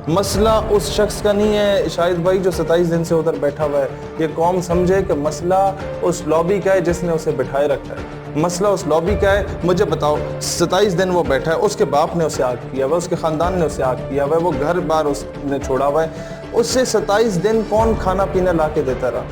مسئلہ اس شخص کا نہیں ہے شاہد بھائی جو 27 دن سے ادھر بیٹھا ہوا ہے. یہ قوم سمجھے کہ مسئلہ اس لابی کا ہے جس نے اسے بٹھائے رکھا ہے. مسئلہ اس لابی کا ہے. مجھے بتاؤ 27 دن وہ بیٹھا ہے, اس کے باپ نے اسے آگ کیا ہوا ہے, اس کے خاندان نے اسے آگ کیا ہوا ہے, وہ گھر بار اس نے چھوڑا ہوا ہے. اس سے 27 دن کون کھانا پینا لا کے دیتا رہا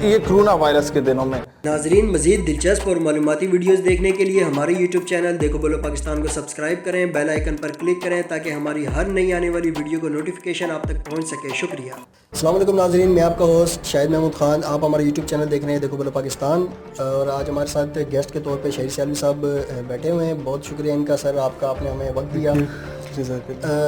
یہ کرونا وائرس کے دنوں میں؟ ناظرین مزید دلچسپ اور معلوماتی ویڈیوز دیکھنے کے لیے ہمارے یوٹیوب چینل دیکھو بولو پاکستان کو سبسکرائب کریں, بیل آئیکن پر کلک کریں تاکہ ہماری ہر نئی آنے والی ویڈیو کو نوٹیفیکیشن آپ تک پہنچ سکے. شکریہ. السلام علیکم ناظرین, میں آپ کا ہوسٹ شاہد محمود خان. آپ ہمارا یوٹیوب چینل دیکھ رہے ہیں دیکھو بولو پاکستان, اور آج ہمارے ساتھ گیسٹ کے طور پہ شہری سیالوی صاحب بیٹھے ہوئے ہیں. بہت شکریہ ان کا سر, آپ نے ہمیں وقت دیا.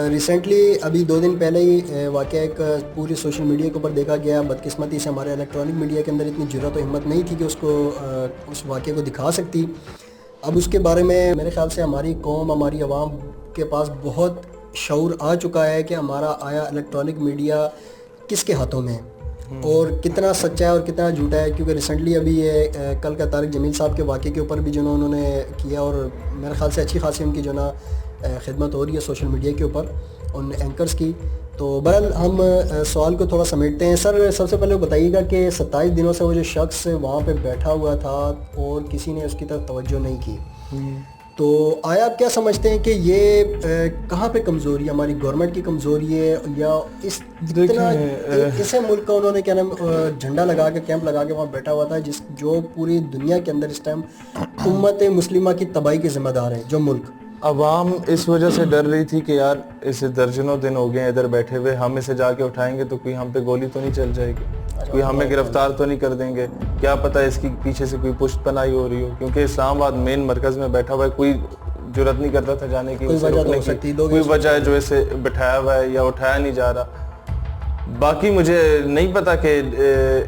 ریسنٹلی ابھی 2 دن پہلے ہی واقعہ ایک پوری سوشل میڈیا کے اوپر دیکھا گیا. بدقسمتی سے ہمارے الیکٹرانک میڈیا کے اندر اتنی جرات و ہمت نہیں تھی کہ اس واقعے کو دکھا سکتی. اب اس کے بارے میں میرے خیال سے ہماری قوم, ہماری عوام کے پاس بہت شعور آ چکا ہے کہ ہمارا آیا الیکٹرانک میڈیا کس کے ہاتھوں میں ہے اور کتنا سچا ہے اور کتنا جھوٹا ہے. کیونکہ ریسنٹلی ابھی یہ کل کا طارق جمیل صاحب کے واقعے کے اوپر بھی جو انہوں نے کیا, اور میرے خیال سے اچھی خاصی ان کی جو نا خدمت ہو رہی ہے سوشل میڈیا کے اوپر ان اینکرز کی. تو بہرحال ہم سوال کو تھوڑا سمیٹتے ہیں. سر سب سے پہلے بتائیے گا کہ 27 دنوں سے وہ جو شخص وہاں پہ بیٹھا ہوا تھا اور کسی نے اس کی طرف توجہ نہیں کی, تو آیا آپ کیا سمجھتے ہیں کہ یہ کہاں پہ کمزوری ہے, ہماری گورنمنٹ کی کمزوری ہے یا اسے ملک کا انہوں نے کیا نام جھنڈا لگا کے کیمپ لگا کے وہاں بیٹھا ہوا تھا جو پوری دنیا کے اندر اس ٹائم امت مسلمہ کی تباہی کے ذمہ دار ہیں, جو ملک عوام اس وجہ سے ڈر رہی تھی کہ یار اسے درجنوں دن ہو گئے ہیں ادھر بیٹھے ہوئے, ہم اسے جا کے اٹھائیں گے تو کوئی ہم پہ گولی تو نہیں چل جائے گی, کوئی ہمیں گرفتار تو نہیں کر دیں گے, کیا پتہ اس کی پیچھے سے کوئی پشت پناہی ہو رہی ہو. کیونکہ اسلام آباد مین مرکز میں بیٹھا ہوا ہے, کوئی جرات نہیں کرتا تھا جانے کی, کوئی وجہ ہے جو اسے بٹھایا ہوا ہے یا اٹھایا نہیں جا رہا. باقی مجھے نہیں پتا کہ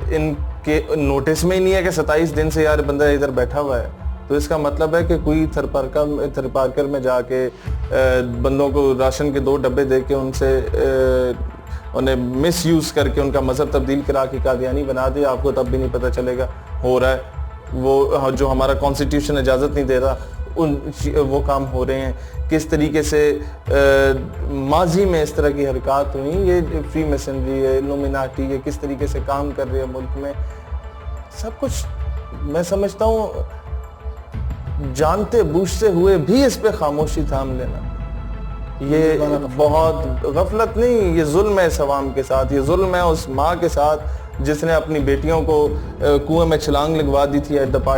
ان کے نوٹس میں ہی نہیں ہے کہ 27 دن سے یار بندہ ادھر بیٹھا ہوا ہے, تو اس کا مطلب ہے کہ کوئی تھرپارکر میں جا کے بندوں کو راشن کے 2 ڈبے دے کے ان سے انہیں مس یوز کر کے ان کا مذہب تبدیل کرا کے قادیانی بنا دے. آپ کو تب بھی نہیں پتہ چلے گا ہو رہا ہے وہ جو ہمارا کانسٹیٹیوشن اجازت نہیں دے رہا, وہ کام ہو رہے ہیں. کس طریقے سے ماضی میں اس طرح کی حرکات ہوئیں, یہ فری میسنری ہے, الومناٹی, یہ کس طریقے سے کام کر رہے ہیں ملک میں, سب کچھ میں سمجھتا ہوں جانتے بوجھتے ہوئے بھی اس پہ خاموشی تھام لینا یہ بہت غفلت نہیں, یہ ظلم ہے اس عوام کے ساتھ, یہ ظلم ہے اس ماں کے ساتھ جس نے اپنی بیٹیوں کو کنویں میں چھلانگ لگوا دی تھی at the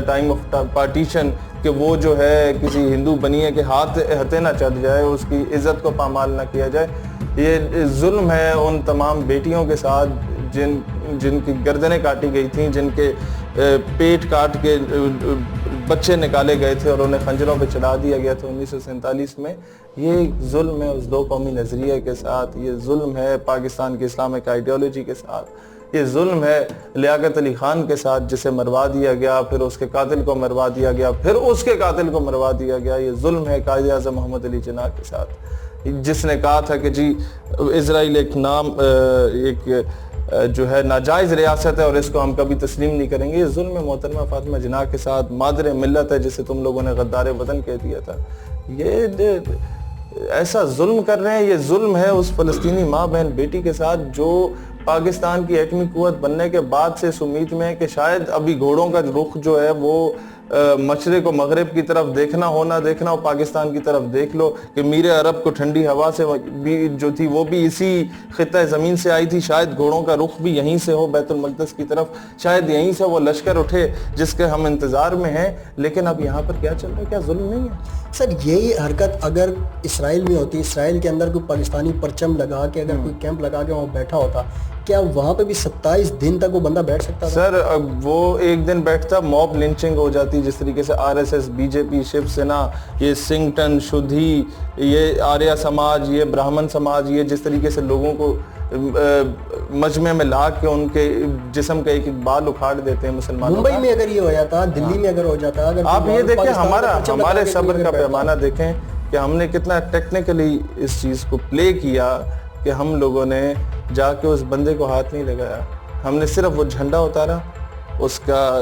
time of partition, کہ وہ جو ہے کسی ہندو بنی ہے کہ ہاتھے نہ چڑھ جائے, اس کی عزت کو پامال نہ کیا جائے. یہ ظلم ہے ان تمام بیٹیوں کے ساتھ جن کی گردنیں کاٹی گئی تھیں, جن کے پیٹ کاٹ کے بچے نکالے گئے تھے اور انہیں خنجروں پہ چڑھا دیا گیا تھا 1947 میں. یہ ظلم ہے اس 2 قومی نظریے کے ساتھ, یہ ظلم ہے پاکستان کی اسلامک آئیڈیالوجی کے ساتھ, یہ ظلم ہے لیاقت علی خان کے ساتھ جسے مروا دیا گیا, پھر اس کے قاتل کو مروا دیا گیا, پھر اس کے قاتل کو مروا دیا گیا. یہ ظلم ہے قائد اعظم محمد علی جناح کے ساتھ جس نے کہا تھا کہ جی اسرائیل ایک جو ہے ناجائز ریاست ہے اور اس کو ہم کبھی تسلیم نہیں کریں گے. یہ ظلم ہے محترمہ فاطمہ جناح کے ساتھ, مادر ملت ہے جسے تم لوگوں نے غدار وطن کہہ دیا تھا. یہ ایسا ظلم کر رہے ہیں, یہ ظلم ہے اس فلسطینی ماں بہن بیٹی کے ساتھ جو پاکستان کی ایٹمی قوت بننے کے بعد سے اس امید میں ہے کہ شاید ابھی گھوڑوں کا رخ جو ہے وہ مشرق و مغرب کی طرف دیکھنا ہو نہ دیکھنا ہو, پاکستان کی طرف دیکھ لو کہ میر عرب کو ٹھنڈی ہوا سے بھی جو تھی وہ بھی اسی خطہ زمین سے آئی تھی, شاید گھوڑوں کا رخ بھی یہیں سے ہو بیت المقدس کی طرف, شاید یہیں سے وہ لشکر اٹھے جس کے ہم انتظار میں ہیں. لیکن اب یہاں پر کیا چل رہا ہے, کیا ظلم نہیں ہے سر؟ یہی حرکت اگر اسرائیل میں ہوتی, اسرائیل کے اندر کوئی پاکستانی پرچم لگا کے اگر کوئی کیمپ لگا کے وہاں بیٹھا ہوتا, کیا وہاں پہ بھی 27 دن تک وہ بندہ بیٹھ سکتا تھا؟ سر وہ ایک دن بیٹھتا موب لنچنگ ہو جاتی, جس طریقے سے RSS, BJP, شیو سینا, یہ سنگٹن, شدھی, یہ آریہ سماج, یہ براہمن سماج, یہ جس طریقے سے لوگوں کو مجمع میں لا کے ان کے جسم کا ایک بال اکھاڑ دیتے ہیں مسلمانوں. ممبئی میں اگر یہ ہو جاتا, دلی میں اگر ہو جاتا, آپ یہ دیکھیں ہمارے صبر کا پیمانہ دیکھیں کہ ہم نے کتنا ٹیکنیکلی اس چیز کو پلے کیا کہ ہم لوگوں نے جا کے اس بندے کو ہاتھ نہیں لگایا, ہم نے صرف وہ جھنڈا اتارا, اس کا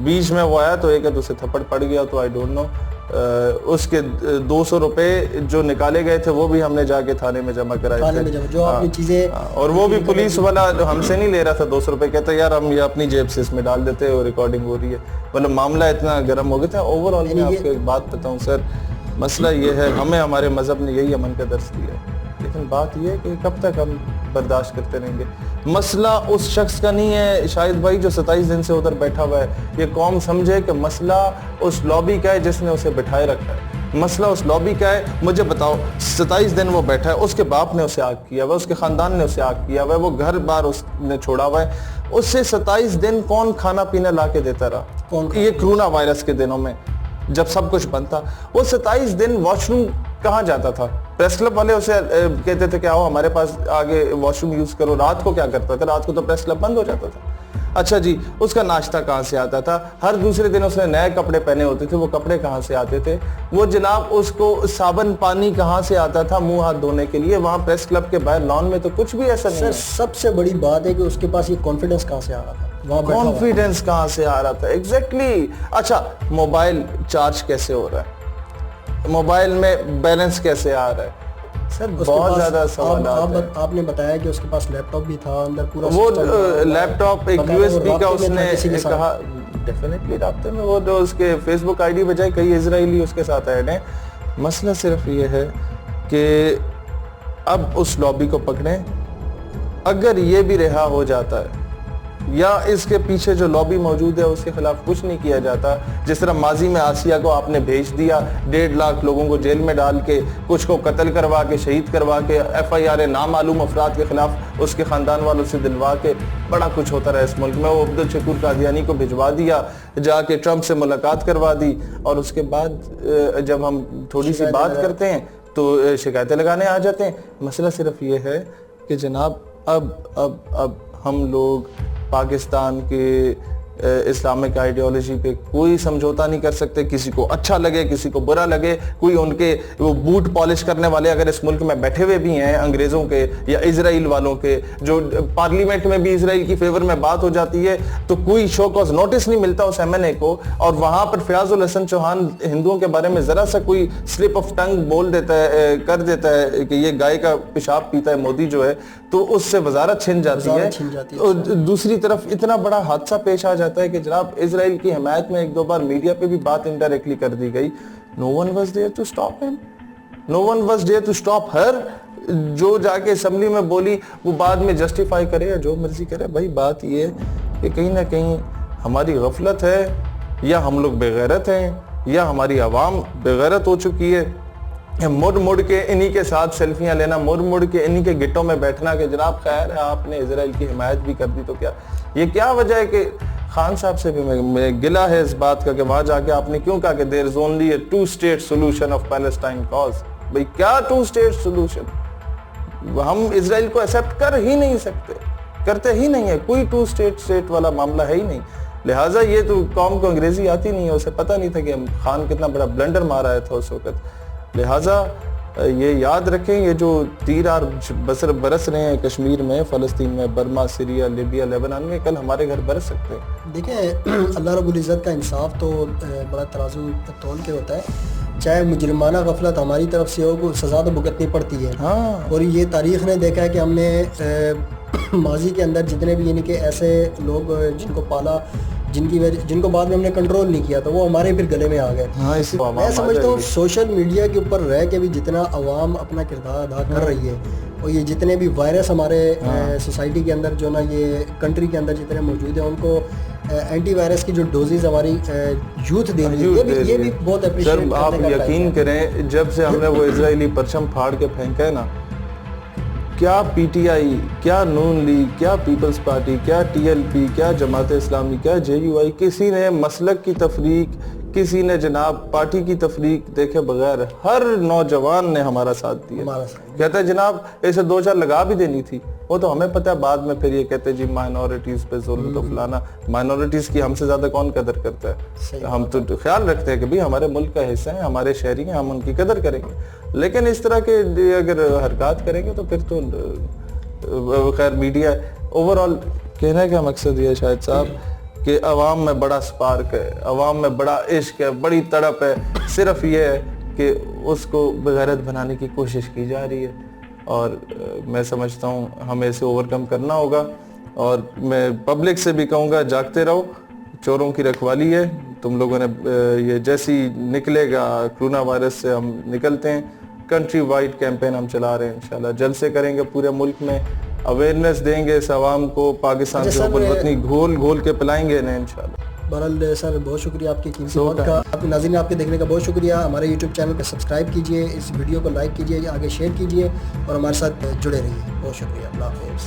بیچ میں وہ آیا تو ایک اسے تھپڑ پڑ گیا تو آئی ڈونٹ نو, اس کے 200 روپے جو نکالے گئے تھے وہ بھی ہم نے جا کے تھانے میں جمع کرائے تھے, جو آپ نے چیزیں, اور وہ بھی پولیس والا ہم سے نہیں لے رہا تھا 200 روپے, کہتا یار ہم یہ اپنی جیب سے اس میں ڈال دیتے اور ریکارڈنگ ہو رہی ہے. مطلب معاملہ اتنا گرم ہو گیا تھا. اوور آل میں آپ کو ایک بات بتاؤں سر, مسئلہ یہ ہے, ہمیں ہمارے مذہب نے یہی امن کا درس دیا ہے, لیکن بات یہ ہے کہ کب تک ہم برداشت کرتے رہیں گے. مسئلہ اس شخص کا نہیں ہے شاہد بھائی جو 27 دن سے ادھر بیٹھا ہوا ہے. یہ قوم سمجھے کہ مسئلہ اس لابی کا ہے جس نے اسے بٹھائے رکھا ہے, مسئلہ اس لابی کا ہے. مجھے بتاؤ 27 دن وہ بیٹھا ہے, اس کے باپ نے اسے آگ کیا ہوا ہے, اس کے خاندان نے اسے آگ کیا ہوا ہے, وہ گھر بار اس نے چھوڑا ہوا ہے. اس سے 27 دن کون کھانا پینا لا کے دیتا رہا؟ یہ کرونا وائرس کے دنوں میں جب سب کچھ بند تھا, وہ 27 دن واش روم کہاں جاتا تھا؟ پریس کلب والے اسے کہتے تھے کہ آؤ ہمارے پاس آگے واش روم یوز کرو. رات کو کیا کرتا تھا؟ رات کو تو پریس کلب بند ہو جاتا تھا. اچھا جی, اس کا ناشتہ کہاں سے آتا تھا؟ ہر دوسرے دن اس نے نئے کپڑے پہنے ہوتے تھے, وہ کپڑے کہاں سے آتے تھے؟ وہ جناب اس کو صابن پانی کہاں سے آتا تھا منہ ہاتھ دھونے کے لیے؟ وہاں پریس کلب کے باہر لان میں تو کچھ بھی ایسا نہیں ہے. سب سے بڑی بات ہے کہ اس کے پاس یہ کانفیڈنس کہاں سے آ رہا تھا؟ کانفیڈنس کہاں سے آ رہا تھا؟ ایگزیکٹلی. اچھا, موبائل چارج کیسے ہو رہا ہے؟ موبائل میں بیلنس کیسے آ رہا ہے؟ سر بہت زیادہ سوالات ہیں. آپ نے بتایا کہ اس کے پاس لیپ ٹاپ بھی تھا اندر پورا, وہ لیپ ٹاپ ایک یو ایس بی کا اس نے کہا ڈیفینیٹلی رابطے میں, وہ جو اس کے فیس بک آئی ڈی بجائے کئی اسرائیلی اس کے ساتھ ایڈ ہیں. مسئلہ صرف یہ ہے کہ اب اس لابی کو پکڑیں. اگر یہ بھی رہا ہو جاتا ہے یا اس کے پیچھے جو لابی موجود ہے اس کے خلاف کچھ نہیں کیا جاتا, جس طرح ماضی میں آسیہ کو آپ نے بھیج دیا 1.5 لاکھ لوگوں کو جیل میں ڈال کے, کچھ کو قتل کروا کے شہید کروا کے, FIR نامعلوم افراد کے خلاف اس کے خاندان والوں سے دلوا کے, بڑا کچھ ہوتا رہا اس ملک میں. وہ عبدالشکور قادیانی کو بھجوا دیا, جا کے ٹرمپ سے ملاقات کروا دی, اور اس کے بعد جب ہم تھوڑی سی بات کرتے ہیں تو شکایتیں لگانے آ جاتے ہیں. مسئلہ صرف یہ ہے کہ جناب اب ہم لوگ پاکستان کے اسلامک آئیڈیالوجی پہ کوئی سمجھوتا نہیں کر سکتے. کسی کو اچھا لگے, کسی کو برا لگے, کوئی ان کے وہ بوٹ پالش کرنے والے اگر اس ملک میں بیٹھے ہوئے بھی ہیں انگریزوں کے یا اسرائیل والوں کے, جو پارلیمنٹ میں بھی اسرائیل کی فیور میں بات ہو جاتی ہے تو کوئی شو کاز نوٹس نہیں ملتا اس MNA کو, اور وہاں پر فیاض الحسن چوہان ہندوؤں کے بارے میں ذرا سا کوئی سلپ آف ٹنگ بول دیتا ہے, کر دیتا ہے کہ یہ گائے کا پیشاب پیتا ہے مودی جو ہے, تو اس سے وزارت چھن جاتی ہے. اور دوسری طرف اتنا بڑا حادثہ پیش آ جاتا ہے کہ جناب اسرائیل کی حمایت میں 1-2 بار میڈیا پہ بھی بات انڈائریکٹلی کر دی گئی. No one was there to stop him. No one was there to stop her. جو جا کے اسمبلی میں بولی وہ بعد میں جسٹیفائی کرے یا جو مرضی کرے. بھائی بات یہ ہے کہ کہیں نہ کہیں ہماری غفلت ہے, یا ہم لوگ بے غیرت ہیں, یا ہماری عوام بے غیرت ہو چکی ہے. مڑ کے انہی کے ساتھ سیلفیاں لینا, مڑ کے انہی کے گٹوں میں بیٹھنا کہ جناب خیر ہے آپ نے اسرائیل کی حمایت بھی کر دی تو کیا. یہ کیا وجہ ہے کہ خان صاحب سے بھی میں گلا ہے اس بات کا کہ وہاں جا کے آپ نے کیوں کہا کہ there is only a 2-state solution of Palestine cause. بھئی کیا 2-state solution؟ ہم اسرائیل کو ایکسپٹ کر ہی نہیں سکتے, کرتے ہی نہیں ہے, کوئی 2-state والا معاملہ ہے ہی نہیں. لہٰذا یہ تو قوم کو انگریزی آتی نہیں ہے, اسے پتہ نہیں تھا کہ خان کتنا بڑا بلنڈر مارا ہے تھا اس وقت. لہٰذا یہ یاد رکھیں, یہ جو تیر آر برس رہے ہیں کشمیر میں, فلسطین میں, برما, سیریا, لیبیا, لیبنان میں, کل ہمارے گھر برس سکتے ہیں. دیکھیں اللہ رب العزت کا انصاف تو بڑا ترازو تول کے ہوتا ہے, چاہے مجرمانہ غفلت ہماری طرف سے ہو کو سزا تو بھگتنی پڑتی ہے. ہاں, اور یہ تاریخ نے دیکھا ہے کہ ہم نے ماضی کے اندر جتنے بھی یعنی کہ ایسے لوگ جن کو پالا, جن کو بعد میں ہم نے کنٹرول نہیں کیا تو وہ ہمارے پھر گلے میں آ گئے. میں سمجھتا ہوں سوشل میڈیا کے اوپر رہ کے بھی جتنا عوام اپنا کردار ادا کر رہی ہے, اور یہ جتنے بھی وائرس ہمارے سوسائٹی کے اندر جو نا یہ کنٹری کے اندر جتنے موجود ہیں ان کو اینٹی وائرس کی جو ڈوزز ہماری یوتھ دے رہی ہے, یہ بھی بہت اپریشیٹ کرنے کا. آپ یقین کریں جب سے ہم نے وہ اسرائیلی پرچم پھاڑ کے پھینکا ہے نا, کیا PTI, کیا نون لیگ, کیا پیپلز پارٹی, کیا TLP, کیا جماعت اسلامی, کیا JUI, کسی نے مسلک کی تفریق, کسی نے جناب پارٹی کی تفریق دیکھے بغیر ہر نوجوان نے ہمارا ساتھ دیا. کہتا ہے جناب اسے 2-4 لگا بھی دینی تھی, وہ تو ہمیں پتہ ہے بعد میں پھر یہ کہتے ہیں جی مائنورٹیز پہ ظلم تو فلانا. مائنورٹیز کی ہم سے زیادہ کون قدر کرتا ہے؟ ہم تو خیال رکھتے ہیں کہ بھی ہمارے ملک کا حصہ ہیں, ہمارے شہری ہیں, ہم ان کی قدر کریں گے. لیکن اس طرح کے اگر حرکات کریں گے تو پھر تو خیر میڈیا اوور آل کہنے کا مقصد یہ ہے شاہد صاحب کہ عوام میں بڑا سپارک ہے, عوام میں بڑا عشق ہے, بڑی تڑپ ہے, صرف یہ ہے کہ اس کو بغیرت بنانے کی کوشش کی جا رہی ہے. اور میں سمجھتا ہوں ہمیں اسے اوور کم کرنا ہوگا. اور میں پبلک سے بھی کہوں گا جاگتے رہو, چوروں کی رکھوالی ہے. تم لوگوں نے یہ جیسی نکلے گا کرونا وائرس سے ہم نکلتے ہیں, کنٹری وائڈ کیمپین ہم چلا رہے ہیں, انشاءاللہ جلسے کریں گے پورے ملک میں, اویئرنیس دیں گے اس عوام کو, پاکستان کے حب الوطنی گھول گھول کے پلائیں گے انہیں انشاءاللہ. بہرحال سر بہت شکریہ آپ کی قیمتی وقت کا. آپ ناظرین آپ کے دیکھنے کا بہت شکریہ. ہمارے یوٹیوب چینل کو سبسکرائب کیجئے, اس ویڈیو کو لائک کیجئے, آگے شیئر کیجئے اور ہمارے ساتھ جڑے رہیے. بہت شکریہ. اللہ حافظ.